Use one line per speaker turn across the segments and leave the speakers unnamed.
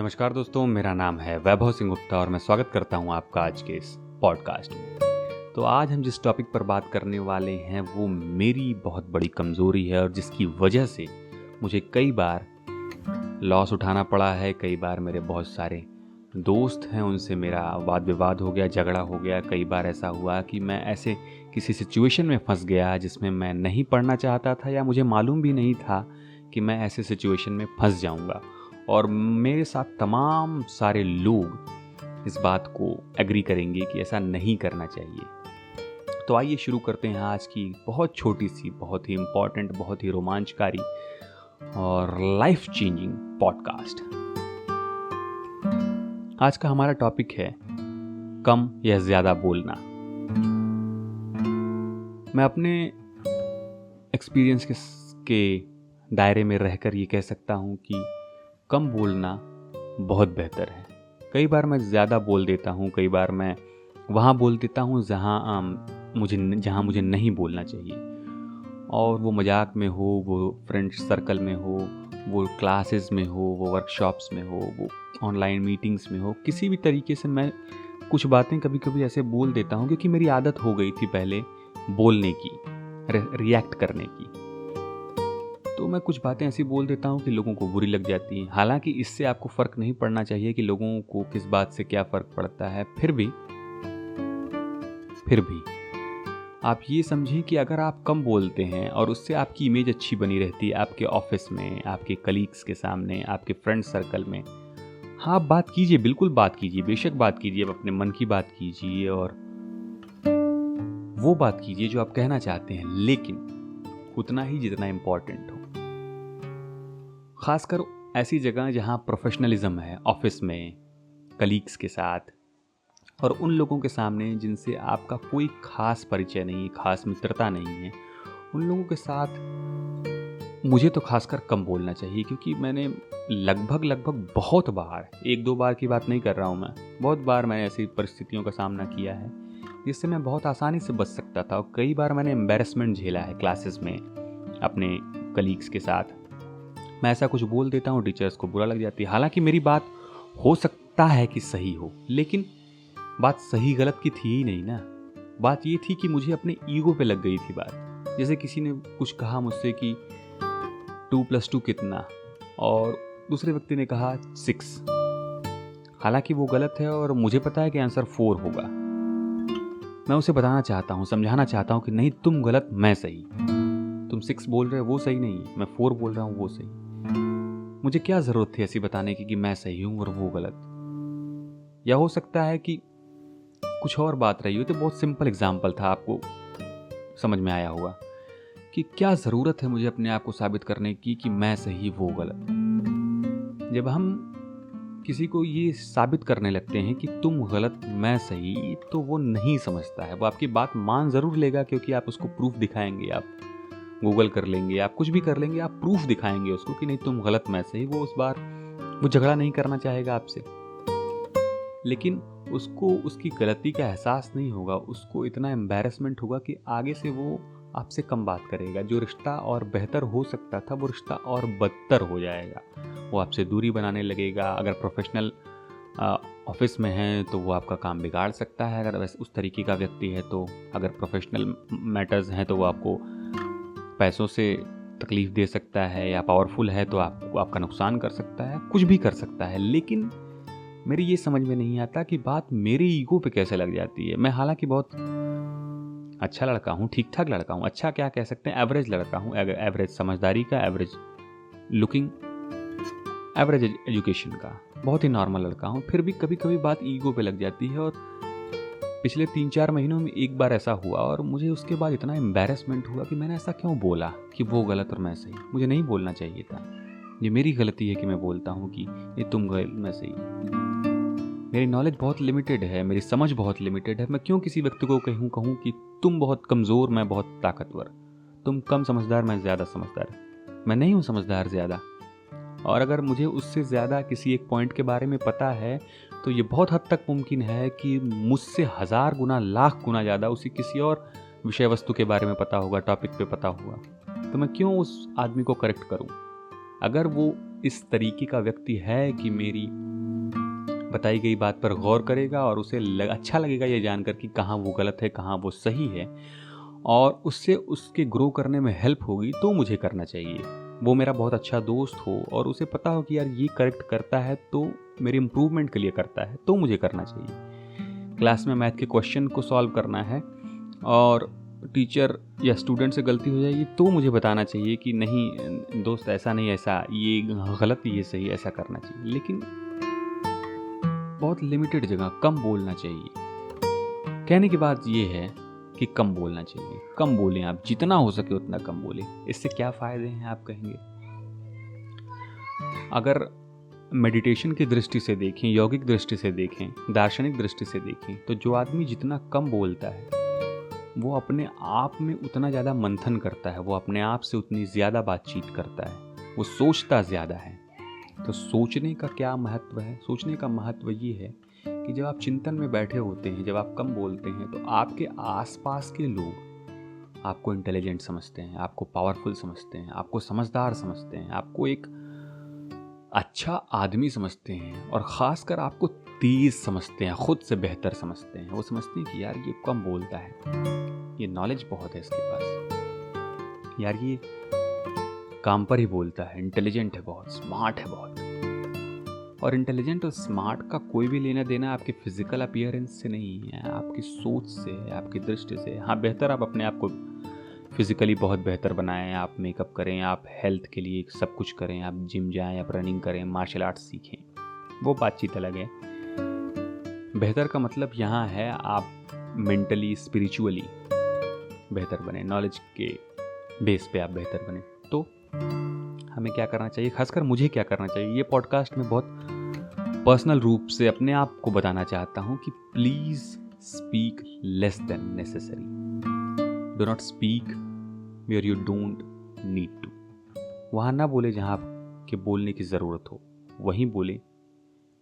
नमस्कार दोस्तों, मेरा नाम है वैभव सिंह गुप्ता और मैं स्वागत करता हूं आपका आज के इस पॉडकास्ट में। तो आज हम जिस टॉपिक पर बात करने वाले हैं वो मेरी बहुत बड़ी कमज़ोरी है और जिसकी वजह से मुझे कई बार लॉस उठाना पड़ा है। कई बार मेरे बहुत सारे दोस्त हैं, उनसे मेरा वाद विवाद हो गया, झगड़ा हो गया। कई बार ऐसा हुआ कि मैं ऐसे किसी सिचुएशन में फंस गया जिसमें मैं नहीं पढ़ना चाहता था या मुझे मालूम भी नहीं था कि मैं ऐसे सिचुएशन में फंस जाऊंगा। और मेरे साथ तमाम सारे लोग इस बात को एग्री करेंगे कि ऐसा नहीं करना चाहिए। तो आइए शुरू करते हैं आज की बहुत छोटी सी, बहुत ही इम्पॉर्टेंट, बहुत ही रोमांचकारी और लाइफ चेंजिंग पॉडकास्ट। आज का हमारा टॉपिक है कम या ज़्यादा बोलना। मैं अपने एक्सपीरियंस के दायरे में रहकर ये कह सकता हूँ कि कम बोलना बहुत बेहतर है। कई बार मैं ज़्यादा बोल देता हूँ, कई बार मैं वहाँ बोल देता हूँ जहाँ मुझे नहीं बोलना चाहिए। और वो मजाक में हो, वो फ्रेंड सर्कल में हो, वो क्लासेस में हो, वो वर्कशॉप्स में हो, वो ऑनलाइन मीटिंग्स में हो, किसी भी तरीके से मैं कुछ बातें कभी कभी ऐसे बोल देता हूँ क्योंकि मेरी आदत हो गई थी पहले बोलने की, रिएक्ट करने की। तो मैं कुछ बातें ऐसी बोल देता हूँ कि लोगों को बुरी लग जाती हैं। हालांकि इससे आपको फ़र्क नहीं पड़ना चाहिए कि लोगों को किस बात से क्या फ़र्क पड़ता है। फिर भी आप ये समझें कि अगर आप कम बोलते हैं और उससे आपकी इमेज अच्छी बनी रहती है आपके ऑफिस में, आपके कलीग्स के सामने, आपके फ्रेंड सर्कल में। हाँ, आप बात कीजिए, बिल्कुल बात कीजिए, बेशक बात कीजिए, आप अपने मन की बात कीजिए और वो बात कीजिए जो आप कहना चाहते हैं, लेकिन उतना ही जितना इम्पोर्टेंट हो। खासकर ऐसी जगह जहाँ प्रोफेशनलिज्म है, ऑफिस में, कलीग्स के साथ और उन लोगों के सामने जिनसे आपका कोई खास परिचय नहीं, खास मित्रता नहीं है। उन लोगों के साथ मुझे तो खासकर कम बोलना चाहिए क्योंकि मैंने लगभग बहुत बार, एक दो बार की बात नहीं कर रहा हूँ मैं, बहुत बार मैंने ऐसी परिस्थितियों का सामना किया है जिससे मैं बहुत आसानी से बच सकता था। और कई बार मैंने एम्बैरेसमेंट झेला है क्लासेस में अपने कलीग्स के साथ। मैं ऐसा कुछ बोल देता हूँ, टीचर्स को बुरा लग जाती है। हालांकि मेरी बात हो सकता है कि सही हो, लेकिन बात सही गलत की थी ही नहीं ना। बात ये थी कि मुझे अपने ईगो पे लग गई थी बात। जैसे किसी ने कुछ कहा मुझसे कि 2+2 कितना, और दूसरे व्यक्ति ने कहा 6। हालांकि वो गलत है और मुझे पता है कि आंसर 4 होगा। मैं उसे बताना चाहता हूँ, समझाना चाहता हूँ कि नहीं, तुम गलत, मैं सही। तुम 6 बोल रहे हो वो सही नहीं है, मैं 4 बोल रहा हूँ वो सही। मुझे क्या ज़रूरत थी ऐसी बताने की कि मैं सही हूँ और वो गलत। या हो सकता है कि कुछ और बात रही हो। तो बहुत सिंपल एग्जाम्पल था, आपको समझ में आया होगा कि क्या ज़रूरत है मुझे अपने आप को साबित करने की कि मैं सही वो गलत। जब हम किसी को ये साबित करने लगते हैं कि तुम गलत मैं सही, तो वो नहीं समझता है। वो आपकी बात मान ज़रूर लेगा क्योंकि आप उसको प्रूफ दिखाएंगे, आप गूगल कर लेंगे, आप कुछ भी कर लेंगे, आप प्रूफ दिखाएंगे उसको कि नहीं तुम गलत मैं सही। वो उस बार वो झगड़ा नहीं करना चाहेगा आपसे, लेकिन उसको उसकी गलती का एहसास नहीं होगा। उसको इतना एम्बैरेसमेंट होगा कि आगे से वो आपसे कम बात करेगा। जो रिश्ता और बेहतर हो सकता था वो रिश्ता और बदतर हो जाएगा। वो आपसे दूरी बनाने लगेगा। अगर प्रोफेशनल ऑफिस में है तो वो आपका काम बिगाड़ सकता है अगर वैसे उस तरीके का व्यक्ति है तो। अगर प्रोफेशनल मैटर्स हैं तो वो आपको पैसों से तकलीफ़ दे सकता है, या पावरफुल है तो आपका नुकसान कर सकता है, कुछ भी कर सकता है। लेकिन मेरी ये समझ में नहीं आता कि बात मेरे ईगो पे कैसे लग जाती है। मैं हालांकि बहुत अच्छा लड़का हूँ, ठीक ठाक लड़का हूँ, अच्छा क्या कह सकते हैं, एवरेज लड़का हूँ, एवरेज समझदारी का, एवरेज लुकिंग, एवरेज एजुकेशन का, बहुत ही नॉर्मल लड़का हूँ। फिर भी कभी कभी बात ईगो पे लग जाती है। और पिछले 3-4 महीनों में एक बार ऐसा हुआ और मुझे उसके बाद इतना एम्बैरेसमेंट हुआ कि मैंने ऐसा क्यों बोला कि वो गलत और मैं सही। मुझे नहीं बोलना चाहिए था। ये मेरी गलती है कि मैं बोलता हूँ कि ये तुम गलत मैं सही। मेरी नॉलेज बहुत लिमिटेड है, मेरी समझ बहुत लिमिटेड है। मैं क्यों किसी व्यक्ति को कहूँ कि तुम बहुत कमज़ोर, मैं बहुत ताकतवर, तुम कम समझदार, मैं ज़्यादा समझदार। मैं नहीं हूँ समझदार ज़्यादा। और अगर मुझे उससे ज़्यादा किसी एक पॉइंट के बारे में पता है तो ये बहुत हद तक मुमकिन है कि मुझसे 1000 गुना, लाख गुना ज़्यादा उसे किसी और विषय वस्तु के बारे में पता होगा, टॉपिक पे पता होगा। तो मैं क्यों उस आदमी को करेक्ट करूं? अगर वो इस तरीके का व्यक्ति है कि मेरी बताई गई बात पर गौर करेगा और उसे अच्छा लगेगा ये जानकर कि कहाँ वो गलत है, कहाँ वो सही है, और उससे उसके ग्रो करने में हेल्प होगी, तो मुझे करना चाहिए। वो मेरा बहुत अच्छा दोस्त हो और उसे पता हो कि यार ये करेक्ट करता है तो मेरे इम्प्रूवमेंट के लिए करता है, तो मुझे करना चाहिए। क्लास में मैथ के क्वेश्चन को सॉल्व करना है और टीचर या स्टूडेंट से गलती हो जाएगी तो मुझे बताना चाहिए कि नहीं दोस्त, ऐसा नहीं, ऐसा ये गलत, ये सही, ऐसा करना चाहिए। लेकिन बहुत लिमिटेड जगह कम बोलना चाहिए। कहने की बात ये है कि कम बोलना चाहिए। कम बोलें, आप जितना हो सके उतना कम बोलें। इससे क्या फ़ायदे हैं आप कहेंगे? अगर मेडिटेशन की दृष्टि से देखें, यौगिक दृष्टि से देखें, दार्शनिक दृष्टि से देखें, तो जो आदमी जितना कम बोलता है वो अपने आप में उतना ज़्यादा मंथन करता है, वो अपने आप से उतनी ज़्यादा बातचीत करता है, वो सोचता ज़्यादा है। तो सोचने का क्या महत्व है? सोचने का महत्व ये है कि जब आप चिंतन में बैठे होते हैं, जब आप कम बोलते हैं, तो आपके आसपास के लोग आपको इंटेलिजेंट समझते हैं, आपको पावरफुल समझते हैं, आपको समझदार समझते हैं, आपको एक अच्छा आदमी समझते हैं, और ख़ासकर आपको तेज़ समझते हैं, खुद से बेहतर समझते हैं। वो समझते हैं कि यार ये कम बोलता है, ये नॉलेज बहुत है इसके पास, यार ये काम पर ही बोलता है, इंटेलिजेंट है बहुत, स्मार्ट है बहुत। और इंटेलिजेंट और स्मार्ट का कोई भी लेना देना आपके फिजिकल अपीयरेंस से नहीं है, आपकी सोच से है, आपकी दृष्टि से। हाँ, बेहतर आप अपने आप को फिजिकली बहुत बेहतर बनाएं, आप मेकअप करें, आप हेल्थ के लिए सब कुछ करें, आप जिम जाएं, आप रनिंग करें, मार्शल आर्ट्स सीखें, वो बातचीत अलग है। बेहतर का मतलब यहाँ है आप मेंटली, स्पिरिचुअली बेहतर बने, नॉलेज के बेस पे आप बेहतर बने। तो हमें क्या करना चाहिए, खासकर मुझे क्या करना चाहिए? ये पॉडकास्ट में बहुत पर्सनल रूप से अपने आप को बताना चाहता हूँ कि please speak less than necessary. Do not speak where you don't need to. वहाँ ना बोले जहाँ आपके बोलने की ज़रूरत हो, वहीं बोलें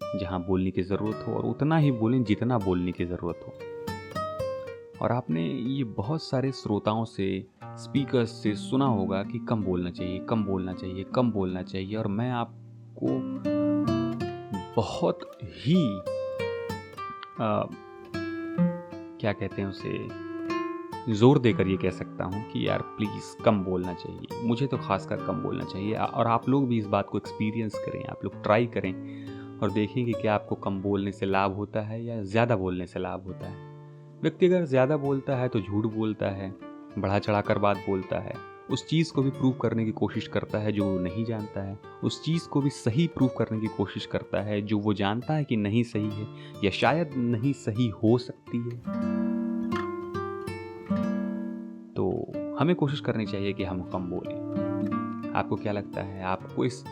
जहाँ बोलने की ज़रूरत हो, और उतना ही बोलें जितना बोलने की ज़रूरत हो। और आपने ये बहुत सारे श्रोताओं से, स्पीकर्स से सुना होगा कि कम बोलना चाहिए, कम बोलना चाहिए, कम बोलना चाहिए। और मैं आपको बहुत ही क्या कहते हैं उसे, ज़ोर देकर ये कह सकता हूँ कि यार प्लीज़ कम बोलना चाहिए। मुझे तो खासकर कम बोलना चाहिए, और आप लोग भी इस बात को एक्सपीरियंस करें, आप लोग ट्राई करें और देखें कि क्या आपको कम बोलने से लाभ होता है या ज़्यादा बोलने से लाभ होता है। व्यक्ति अगर ज़्यादा बोलता है तो झूठ बोलता है, बढ़ा चढ़ा कर बात बोलता है, उस चीज़ को भी प्रूव करने की कोशिश करता है जो वो नहीं जानता है, उस चीज़ को भी सही प्रूव करने की कोशिश करता है जो वो जानता है कि नहीं सही है या शायद नहीं सही हो सकती है। तो हमें कोशिश करनी चाहिए कि हम कम बोलें। आपको क्या लगता है? आपको इस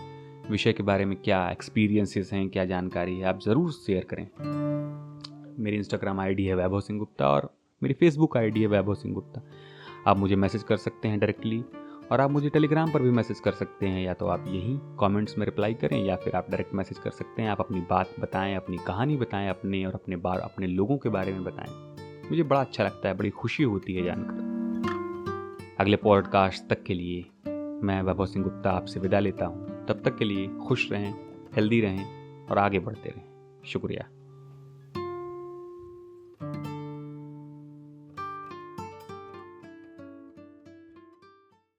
विषय के बारे में क्या एक्सपीरियंसेस हैं, क्या जानकारी है? आप ज़रूर शेयर करें। मेरी इंस्टाग्राम आईडी है वैभव सिंह गुप्ता और मेरी फेसबुक आईडी है वैभव सिंह गुप्ता। आप मुझे मैसेज कर सकते हैं डायरेक्टली, और आप मुझे टेलीग्राम पर भी मैसेज कर सकते हैं। या तो आप यहीं कमेंट्स में रिप्लाई करें या फिर आप डायरेक्ट मैसेज कर सकते हैं। आप अपनी बात बताएं, अपनी कहानी बताएं, अपने और अपने लोगों के बारे में बताएं। मुझे बड़ा अच्छा लगता है, बड़ी खुशी होती है जानकर। अगले पॉडकास्ट तक के लिए मैं वैभव सिंह गुप्ता आपसे विदा लेता हूँ। तब तक के लिए खुश रहें, हेल्दी रहें और आगे बढ़ते रहें। शुक्रिया।